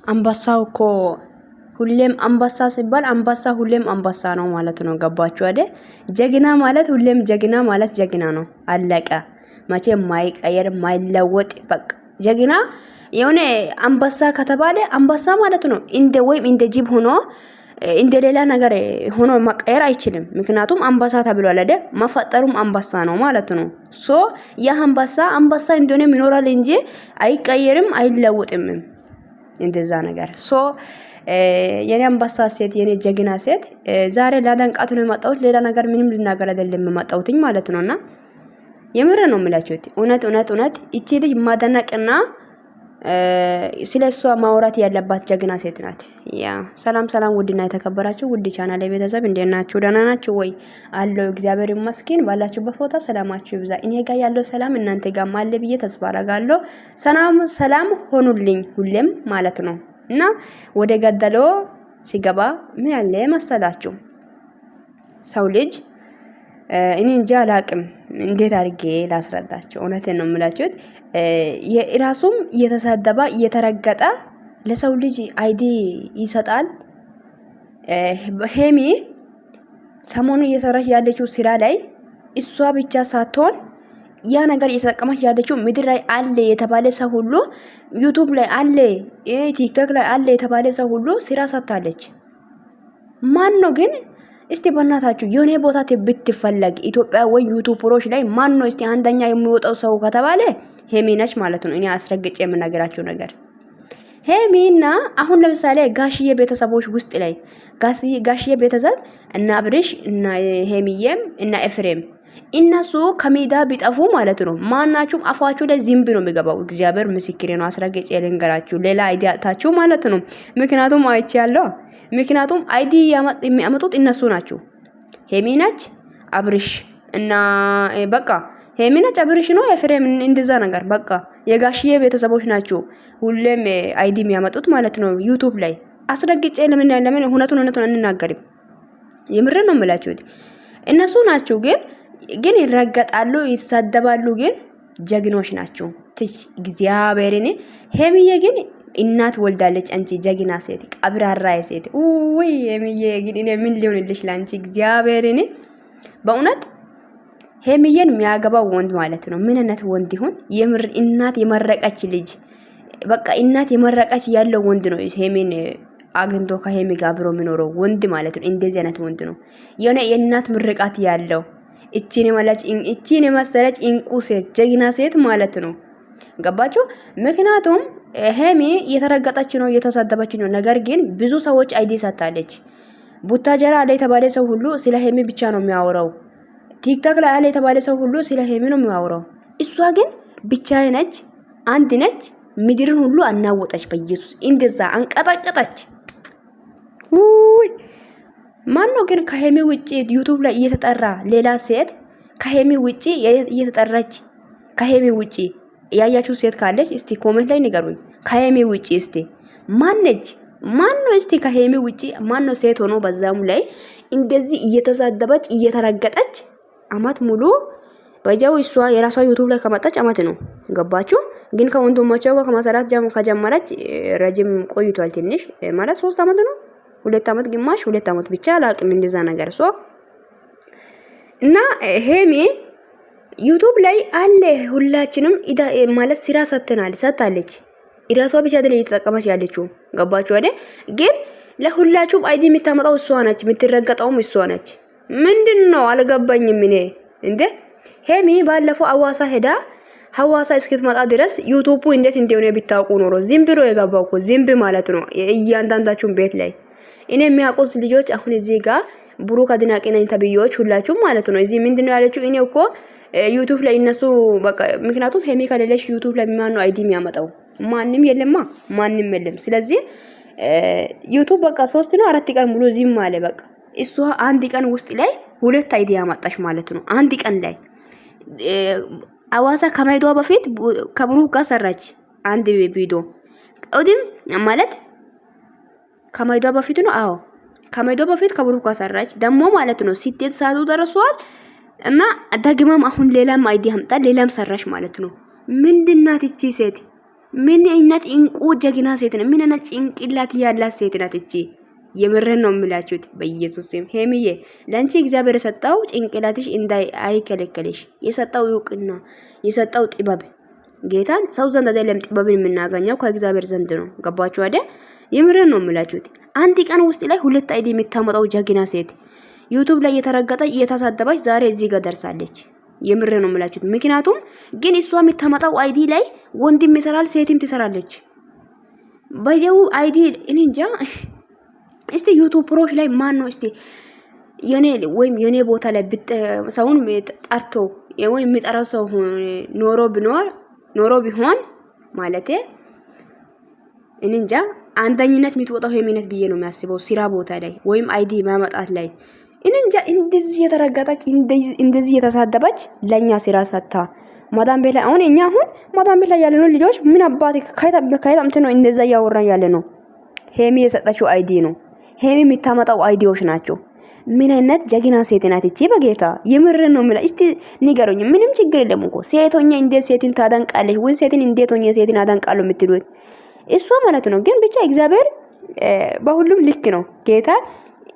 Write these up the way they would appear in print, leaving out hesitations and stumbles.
አንበሳው እኮ ሁሌም አንበሳ ሲባል አንበሳ ሁሌም አንበሳ ነው ማለት ነው። ገባችሁ አይደል? ጀግና ማለት ሁሌም ጀግና ማለት ጀግና ነው። አለቀ። መቼም ማይቀየር ማይለወጥ በቃ ጀግና የሆነ አንበሳ ከተባለ አንበሳ ማለት ነው። እንደ ወይም እንደ ጅብ ሆኖ እንደ ሌላ ነገር ሆኖ መቀየር አይችልም። ምክንያቱም አንበሳ ተብሏል አይደል? መፈጠሩም አንበሳ ነው ማለት ነው። ያ አንበሳ እንደሆነ ይኖራል እንጂ አይቀየርም አይለወጥም። እንደዛ ነገር የኔ አንበሳ ሴት የኔ ጀግና ሴት ዛሬ ላደንቃት ነው የመጣሁት። ሌላ ነገር ምንም ልናገር አይደለም የመጣሁትኝ ማለት ነውና የምር ነው የምላችሁት። እውነት እቺ ልጅ ማደነቅና ስለሷ ማውራት ያለባት ጀግና ሴት ናት። ያ ሰላም ውድና የተከበራችሁ ውድ ቻናል ቤተሰብ እንዴት ናችሁ? ደህና ናችሁ ወይ? አለው እግዚአብሔር ይመስገን። ባላችሁበት ቦታ ሰላማችሁ ይብዛ። እኔ ጋር ያለው ሰላም እናንተ ጋር አለ ብዬ ተስፋ አደርጋለሁ። ሰላም ሆኑልኝ ሁሌም ማለት ነው። እና ወደ ገደለው ሲገባ ምን ያለ መሰላችሁ? ሰው ልጅ እኔ እንጃ አላቅም እንዴት አድርጌ ላስረዳቸው። እውነቴን ነው የምላችሁት። የራሱም እየተሳደባ እየተረገጠ ለሰው ልጅ አይዲ ይሰጣል። ሄሚ ሰሞኑ እየሰራች ያለችው ስራ ላይ እሷ ብቻ ሳትሆን ያ ነገር እየተጠቀመች ያለችው ምድር ላይ አለ የተባለ ሰው ሁሉ ዩቲዩብ ላይ አለ፣ ቲክቶክ ላይ አለ የተባለ ሰው ሁሉ ስራ ሰጥታለች። ማን ነው ግን? እስቲ በእናታችሁ የሆነ ቦታ ብትፈለግ ኢትዮጵያ ወይ ዩቲዩበሮች ላይ ማን ነው እስቲ አንደኛ የሚወጣው ሰው ከተባለ ሄሚ ነች ማለት ነው። እኔ አስረግጬ የምነግራችሁ ነገር ሄሚና አሁን ለምሳሌ ጋሽዬ ቤተሰቦች ውስጥ ላይ ጋሽዬ ቤተሰብ እና አብርሽ እና ሄሚዬም እና ኤፍሬም እነሱ ከሜዳ ቢጠፉ ማለት ነው ማናችሁም አፋችሁ ላይ ዝንብ ነው የሚገባው። እግዚአብሔር ምስክሬ ነው። አስረግጬ ልንገራችሁ ሌላ አይዲያ ታችሁ ማለት ነው። ምክንያቱም አይቻለሁ። ምክንያቱም አይዲ የሚያመጡት እነሱ ናቸው። ሄሚ ነች አብርሽ እና በቃ ሄሚ ነች አብርሽ ነው ኤፍሬም እንደዛ ነገር በቃ የጋሽዬ ቤተሰቦች ናቸው ሁሌም አይዲ የሚያመጡት ማለት ነው ዩቲዩብ ላይ። አስረግጬ ለምን እውነቱን እንናገርም። የምር ነው የምላችሁት እነሱ ናቸው ግን ይረገጣሉ ይሳደባሉ፣ ግን ጀግኖች ናቸው። እግዚአብሔርን ሄሚዬ ግን እናት ወልዳለች። አንቺ ጀግና ሴት ቀብራራ ሴት ወይ ሄሚዬ ግን እኔ ምን ሊሆንልሽ ላንቺ? እግዚአብሔርን በእውነት ሄሚዬን የሚያገባው ወንድ ማለት ነው ምን አይነት ወንድ ይሁን? የምር እናት የመረቀች ልጅ በቃ እናት የመረቀች ያለው ወንድ ነው ሄሚን አግንቶ ከሄሚ ጋር አብሮ የሚኖረው ወንድ ማለት ነው። እንደዚህ አይነት ወንድ ነው የሆነ የእናት ምርቃት ያለው። እቺን የመሰለች እንቁ ሴት ጀግና ሴት ማለት ነው። ገባችሁ? ምክንያቱም ሄሚ እየተረገጠች ነው እየተሳደበች ነው። ነገር ግን ብዙ ሰዎች አይዲ ሰጣለች። ቡታጀራ አለ የተባለ ሰው ሁሉ ስለ ሄሚ ብቻ ነው የሚያወራው። ቲክቶክ ላይ አለ የተባለ ሰው ሁሉ ስለ ሄሚ ነው የሚያወራው። እሷ ግን ብቻዬ ነች፣ አንድ ነች። ምድርን ሁሉ አናወጠች። በኢየሱስ እንደዛ አንቀጣቀጠች። ማን ነው ግን ከሄሚ ውጪ ዩቲዩብ ላይ እየተጠራ ሌላ ሴት ከሄሚ ውጪ እየተጠራች ከሄሚ ውጪ ያያችሁ ሴት ካለች እስቲ ኮሜንት ላይ ንገሩኝ። ከሄሚ ውጪ እስቲ ማነች? ማን ነው እስቲ ከሄሚ ውጪ ማን ነው ሴት ሆኖ በዛሙ ላይ እንደዚህ እየተሳደበች እየተረገጠች አመት ሙሉ በጃው እሷ የራሷ ዩቲዩብ ላይ ከመጣች አመት ነው። ገባችሁ? ግን ከወንድሞቿ ጋር ከመሰራት ከጀመረች ረጅም ቆይቷል። ትንሽ ማለት 3 አመት ነው 2 አመት ግማሽ 2 አመት ብቻ አላቅም እንደዛ ነገር እና ሄሚ ዩቲዩብ ላይ አለ ሁላችንም ማለት ስራ ሰጥታለች። ኢራሷ ብቻ አይደል እየተጠቀመች ያለችው። ገባችሁ አይደል? ግን ለሁላችሁም አይዲ የምታመጣው እሷ ነች፣ የምትረገጠውም እሷ ነች። ምንድነው አልገባኝም እኔ እንዴ። ሄሚ ባለፈው አዋሳ ሄዳ ሐዋሳ እስክትመጣ ድረስ ዩቲዩቡ እንዴት እንደሆነ ቢታውቁ ኖሮ ዝም ብሎ የገባው እኮ ዝም ማለት ነው እያንዳንዳችሁም ቤት ላይ እኔ የሚያውቁት ልጆች አሁን እዚህ ጋር ብሩክ አድናቂ ነኝ ተብዬዎች ሁላችሁም ማለት ነው። እዚህ ምንድነው ያለችው? እኔ እኮ ዩቲዩብ ላይ እነሱ በቃ ምክንያቱም ሄሚ ከሌለሽ ዩቲዩብ ላይ ማን ነው አይዲ የሚያመጣው? ማንም የለም። ስለዚህ ዩቲዩብ በቃ 3 ነው 4 ቀን ሙሉ ዝም አለ። በቃ እሷ አንድ ቀን ውስጥ ላይ 2 አይዲ ያመጣሽ ማለት ነው። አንድ ቀን ላይ አዋሳ ከመሄዷ በፊት ከብሩክ ጋር ሰራች አንድ ቪዲዮ ኦዲም ማለት ከመሄዷ በፊት ነው። አዎ ከመሄዷ በፊት ከብሩክ ጋር ሰራች ደግሞ ማለት ነው። ሲቴት ሰዓቱ ደርሷል እና ደግማም አሁን ሌላም አይዲ አምጣ ሌላም ሰራሽ ማለት ነው። ምንድናት እቺ ሴት? ምን አይነት እንቁ ጀግና ሴት ነው? ምን አይነት ጭንቅላት ያላት ሴት ናት እቺ? የምርን ነው የምላችሁት በኢየሱስ ስም። ሄሚዬ ለአንቺ እግዚአብሔር የሰጠው ጭንቅላትሽ እንዳይ አይከለከለሽ። የሰጠው እውቅና የሰጠው ጥበብ ጌታን ሰው ዘንድ አይደለም ጥበብን የምናገኘው ከእግዚአብሔር ዘንድ ነው። ገባችሁ አይደል? የምርን ነው የምላችሁት። አንድ ቀን ውስጥ ላይ 2 አይዲ የምታመጣው ጀግና ሴት ዩቲዩብ ላይ እየተረገጠች እየተሳደበች ዛሬ እዚህ ጋር ደርሳለች። የምር ነው የምላችሁት። ምክንያቱም ግን እሷ የምታመጣው አይዲ ላይ ወንድም ይሰራል፣ ሴትም ትሰራለች። በየው አይዲ እኔ እንጃ። እስቲ ዩቲዩብ ፕሮሽ ላይ ማን ነው እስቲ የኔ ወይም የኔ ቦታ ላይ ሰውን ጠርቶ ወይም የሚጠራ ሰው ኖሮ ቢሆን ማለቴ እኔ እንጃ አንደኝነት የምትወጣው ሄሚነት ብዬ ነው የሚያስበው። ስራ ቦታ ላይ ወይም አይዲ ማመጣት ላይ እኔ እንጃ። እንደዚህ የተረጋጣች እንደዚህ የተሳደበች ለኛ ስራ ሰታ ማዳም ቤላ አሁን እኛ ማዳም ቤላ ያለ ነው ልጆች ምን አባት ከይታምት ነው እንደዛ ያወራን ያለ ነው። ሄሚ የሰጠችው አይዲ ነው። ሄሚ የምታመጣው አይዲዎች ናቸው። ምን አይነት ጀግና ሴት ናት እቺ! በጌታ የምር ነው የምላ። እስቲ ንገሩኝ። ምንም ችግር የለም እኮ ሴቶኛ እንዴት ሴትን ታደንቃለች ወይ ሴትን እንዴት ሆኜ ሴትን አደንቃለሁ የምትሉት እሷ ማለት ነው። ግን ብቻ እግዚአብሔር በሁሉም ልክ ነው። ጌታ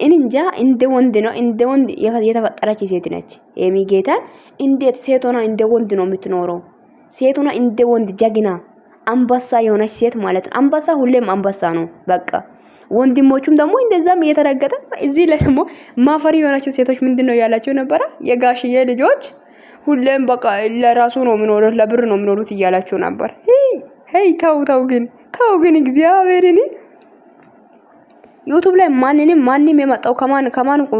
እንጃ እንደ ወንድ ነው እንደ ወንድ የተፈጠረች ሴት ነች ሄሚ። ጌታን እንዴት ሴቶና እንደ ወንድ ነው የምትኖረው። ሴቶና እንደ ወንድ ጀግና አንበሳ የሆነች ሴት ማለት ነው። አንበሳ ሁሌም አንበሳ ነው በቃ። ወንድሞቹም ደግሞ እንደዛም እየተረገጠ እዚህ ላይ ደግሞ ማፈሪ የሆናቸው ሴቶች ምንድነው ያላቸው ነበረ? የጋሽዬ ልጆች ሁሌም በቃ ለራሱ ነው የሚኖሩት ለብር ነው የሚኖሩት እያላቸው ነበር። ሄይ ተው ግን እግዚአብሔርን ዩቲዩብ ላይ ማንንም የመጣው ከማን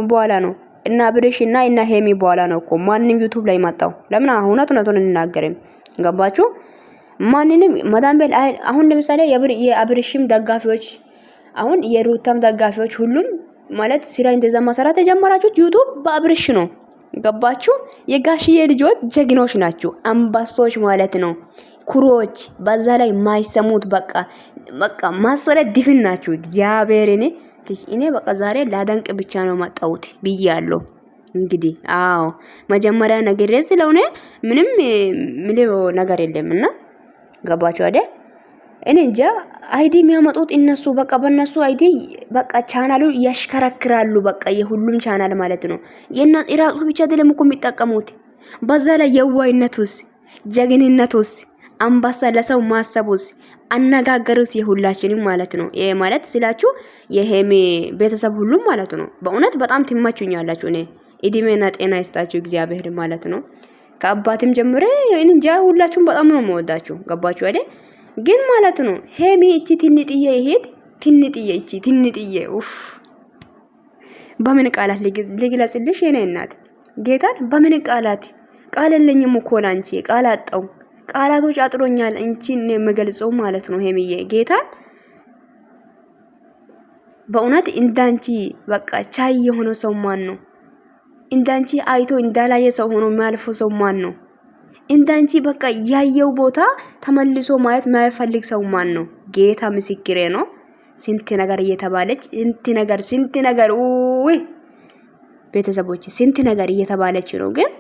በኋላ ነው? እና አብርሽና እና ሄሚ በኋላ ነው እኮ ማንንም ዩቲዩብ ላይ መጣው። ለምን እውነቱን እንናገርም? ገባችሁ? ማንንም መዳም ቤል አሁን ለምሳሌ የአብርሽም ደጋፊዎች አሁን የሩታም ደጋፊዎች ሁሉም ማለት ስራ እንደዛ ማሰራት የጀመራችሁት ዩቲዩብ በአብርሽ ነው። ገባችሁ? የጋሽዬ ልጆች ጀግኖች ናቸው፣ አንበሶች ማለት ነው፣ ኩሮች፣ በዛ ላይ ማይሰሙት በቃ ማስወረ ድፍን ናቸው። እግዚአብሔርን እኔ በቃ ዛሬ ላደንቅ ብቻ ነው መጣሁት ብያለሁ። እንግዲህ አዎ መጀመሪያ ነገር ስለሆነ ምንም ምለው ነገር የለምና ገባችሁ አይደል? እኔ እንጃ አይዲ የሚያመጡት እነሱ በቃ በእነሱ አይዲ በቃ ቻናሉ ያሽከረክራሉ። በቃ የሁሉም ቻናል ማለት ነው። የራሱ ብቻ አይደለም እኮ የሚጠቀሙት። በዛ ላይ የዋይነቱስ ጀግንነቱስ አንበሳ ለሰው ማሰቡስ አነጋገሩስ የሁላችንም ማለት ነው። ይሄ ማለት ስላችሁ የሄሚ ቤተሰብ ሁሉም ማለት ነው። በእውነት በጣም ትማቹኛላችሁ። እኔ እድሜና ጤና ይስጣችሁ እግዚአብሔር ማለት ነው። ከአባትም ጀምሬ እንጃ ሁላችሁም በጣም ነው የምወዳችሁ። ገባችሁ አይደል? ግን ማለት ነው ሄሚ እቺ ትንጥዬ ይሄድ ትንጥዬ ኡፍ በምን ቃላት ልግለጽልሽ የኔ እናት ጌታን በምን ቃል የለኝም እኮ ላንቺ ቃል አጣው። ቃላቶች አጥሮኛል እንቺን የምገልጸው ማለት ነው። ሄሚዬ ጌታን በእውነት እንዳንቺ በቃ ቻይ የሆነ ሰው ማን ነው? እንዳንቺ አይቶ እንዳላየ ሰው ሆኖ የሚያልፈው ሰው ማን ነው? እንዳንቺ በቃ ያየው ቦታ ተመልሶ ማየት የማይፈልግ ሰው ማን ነው? ጌታ ምስክሬ ነው። ስንት ነገር እየተባለች ስንት ነገር ወይ ቤተሰቦች ስንት ነገር እየተባለች ነው፣ ግን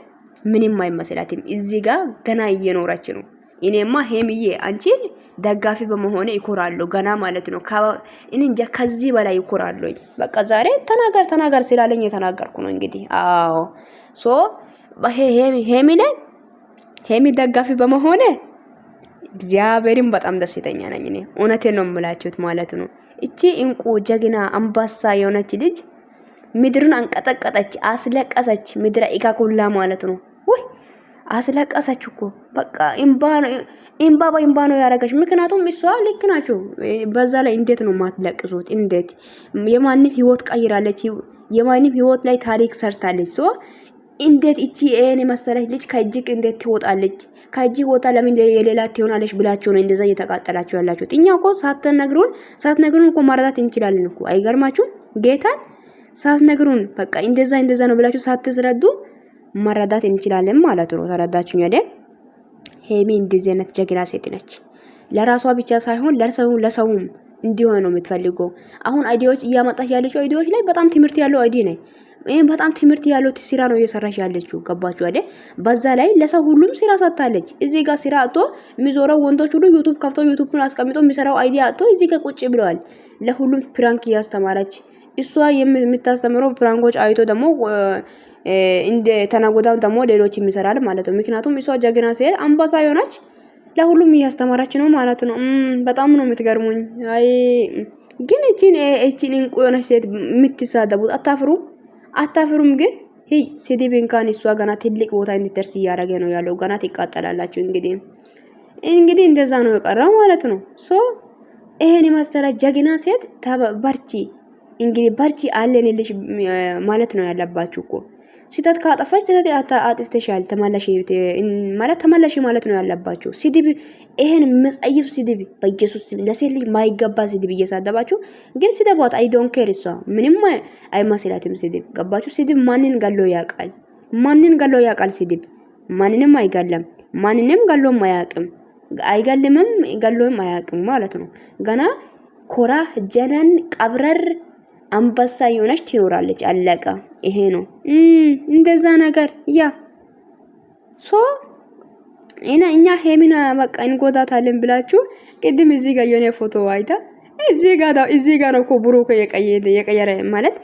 ምንም አይመስላትም። እዚህ ጋር ገና እየኖረች ነው። እኔማ ሄሚዬ አንቺን ደጋፊ በመሆኔ ይኮራለሁ ገና ማለት ነው። እንጃ ከዚህ በላይ ይኮራለሁ። በቃ ዛሬ ተናገር ስላለኝ የተናገርኩ ነው እንግዲህ። አዎ ሶ ሄሚ ደጋፊ በመሆኔ እግዚአብሔርን በጣም ደስተኛ ነኝ። እኔ እውነቴን ነው የምላችሁት ማለት ነው። እቺ እንቁ ጀግና አንበሳ የሆነች ልጅ ምድሩን አንቀጠቀጠች፣ አስለቀሰች። ምድረ ኢካኩላ ማለት ነው። ወይ አስለቀሰች እኮ በቃ ኢምባ በኢምባ ነው ያረጋች። ምክንያቱም እሷ ልክ ናቸው። በዛ ላይ እንዴት ነው ማትለቅሱት? እንዴት የማንም ህይወት ቀይራለች፣ የማንም ህይወት ላይ ታሪክ ሰርታለች። ሶ እንዴት እቺ እኔ መሰለች ልጅ ከእጅግ እንዴት ትወጣለች? ከእጅግ ወጣ ለምን የሌላ ትሆናለች ብላችሁ ነው እንደዛ እየተቃጠላችሁ ያላችሁት። እኛ እኮ ሳትነግሩን እኮ ማረዳት እንችላለን እኮ። አይገርማችሁም? ጌታን ሳትነግሩን በቃ እንደዛ ነው ብላችሁ ሳትስረዱ መረዳት እንችላለን ማለት ነው። ተረዳችሁኝ አይደል? ሄሚ እንደዚህ አይነት ጀግና ሴት ነች። ለራሷ ብቻ ሳይሆን ለሰውም እንዲሆን ነው የምትፈልገው። አሁን አይዲያዎች እያመጣች ያለችው አይዲያዎች ላይ በጣም ትምህርት ያለው አይዲ ነው። በጣም ትምህርት ያለው ስራ ነው እየሰራች ያለችው። ገባችሁ አይደል? በዛ ላይ ለሰው ሁሉም ስራ ሰጥታለች። እዚህ ጋር ስራ አጥቶ የሚዞረው ወንዶች ሁሉ ዩቲዩብ ከፍተው ዩቲዩብን አስቀምጦ የሚሰራው አይዲያ አጥቶ እዚህ ጋር ቁጭ ብለዋል። ለሁሉም ፕራንክ እያስተማረች እሷ የምታስተምረው ፕራንኮች አይቶ ደግሞ እንደ ተናጎዳም ደግሞ ሌሎች የሚሰራል ማለት ነው። ምክንያቱም እሷ ጀግና ሴት አንበሳ የሆነች ለሁሉም እያስተማረች ነው ማለት ነው። በጣም ነው የምትገርሙኝ። አይ ግን እቺን እንቁ የሆነች ሴት የምትሳደቡት አታፍሩም? ግን ስድብ እንኳን እሷ ገና ትልቅ ቦታ እንድትደርስ እያደረገ ነው ያለው። ገና ትቃጠላላችሁ። እንግዲህ እንደዛ ነው የቀረው ማለት ነው። ሶ ይሄን የመሰለ ጀግና ሴት በርቺ፣ እንግዲህ በርቺ አለንልሽ ማለት ነው ያለባችሁ እኮ። ስህተት ካጠፋች ስህተት አጥፍተሻል ተመለሽ ማለት ነው ያለባችሁ። ስድብ ይሄን መጻይፍ ስድብ በኢየሱስ ስም ለሴት ልጅ ማይገባ ስድብ እየሳደባችሁ ግን ስደቧት። አይ ዶንት ኬር። እሷ ምንም አይመስላትም ስድብ። ገባችሁ? ስድብ ማንን ገሎ ያውቃል? ስድብ ማንንም አይገለም። ማንንም ገሎም አያውቅም። አይገልምም ገሎም አያውቅም ማለት ነው። ገና ኮራ ጀነን ቀብረር አንበሳ የሆነች ትኖራለች። አለቀ። ይሄ ነው እንደዛ ነገር ያ እኛ ሄሚና በቃ እንጎዳታለን ብላችሁ ቅድም እዚህ ጋር የሆነ ፎቶ አይታ እዚህ ጋር ነው እኮ ብሩክ የቀየረ ማለት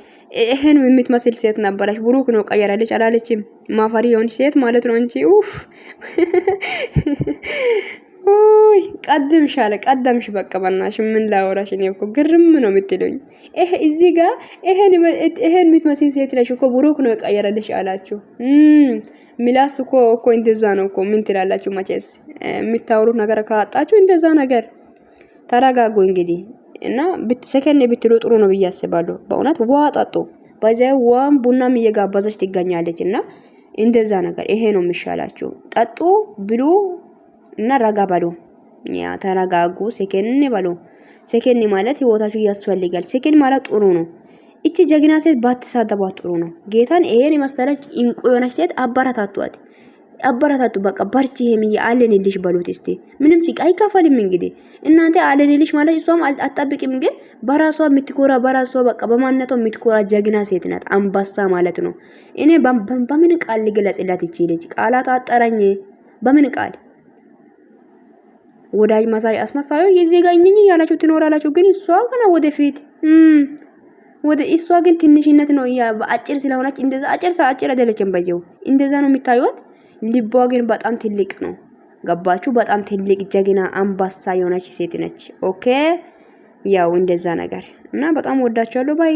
ይሄን የምትመስል ሴት ነበረች። ብሩክ ነው ቀየራለች አላለችም? ማፈሪ የሆነች ሴት ማለት ነው እንጂ ቀደምሽ በቃ በናሽ ምን ላወራሽ ነው እኮ ግርም ነው የምትሉኝ። እዚህ ጋር ይሄን የምትመስል ሴት ነሽ እኮ ብሩክ ነው የቀየረልሽ አላችሁ። ሚላስ እኮ እንደዛ ነው እኮ ምን ትላላችሁ? መቼስ የምታወሩት ነገር ካጣችሁ እንደዛ ነገር ተረጋጉ እንግዲህ እና ሰከን ብትሉ ጥሩ ነው ብዬ አስባለሁ። በእውነት ውሃ ጠጡ። በዛው ውሃም ቡናም እየጋበዘች ትገኛለች እና እንደዛ ነገር ይሄ ነው የሚሻላችሁ። ጠጡ ብሉ እና ረጋ በሉ። ያ ተረጋጉ። ሰከን በሉ። ሰከን ማለት ህይወታችሁ ያስፈልጋል። ሰከን ማለት ጥሩ ነው። እቺ ጀግና ሴት ባትሳደቧት ጥሩ ነው። ጌታን ይሄን የመሰለች እንቁ የሆነች ሴት አበረታቱ። በቃ በርቺ ሄሚዬ አለንልሽ በሉት እስቲ። ምንም ጭቃ አይከፈልም። እንግዲህ እናንተ አለንልሽ ማለት እሷም አትጠብቅም። ግን በራሷ የምትኮራ በራሷ በቃ በማንነቷ የምትኮራ ጀግና ሴት ናት። አንበሳ ማለት ነው። እኔ በምን ቃል ልግለጽላት? እቺ ልጅ ቃላት አጠረኝ። በምን ቃል ወዳጅ መሳይ አስመሳዩ የዚህ ጋር እኝኝ ያላችሁ ትኖራላችሁ። ግን እሷ ገና ወደፊት እሷ ግን ትንሽነት ነው። አጭር ስለሆነች እንደዛ አጭር አይደለችም። በዚው እንደዛ ነው የሚታዩት። ልቧ ግን በጣም ትልቅ ነው። ገባችሁ? በጣም ትልቅ ጀግና አንበሳ የሆነች ሴት ነች። ኦኬ ያው እንደዛ ነገር እና በጣም ወዳችኋለሁ ባይ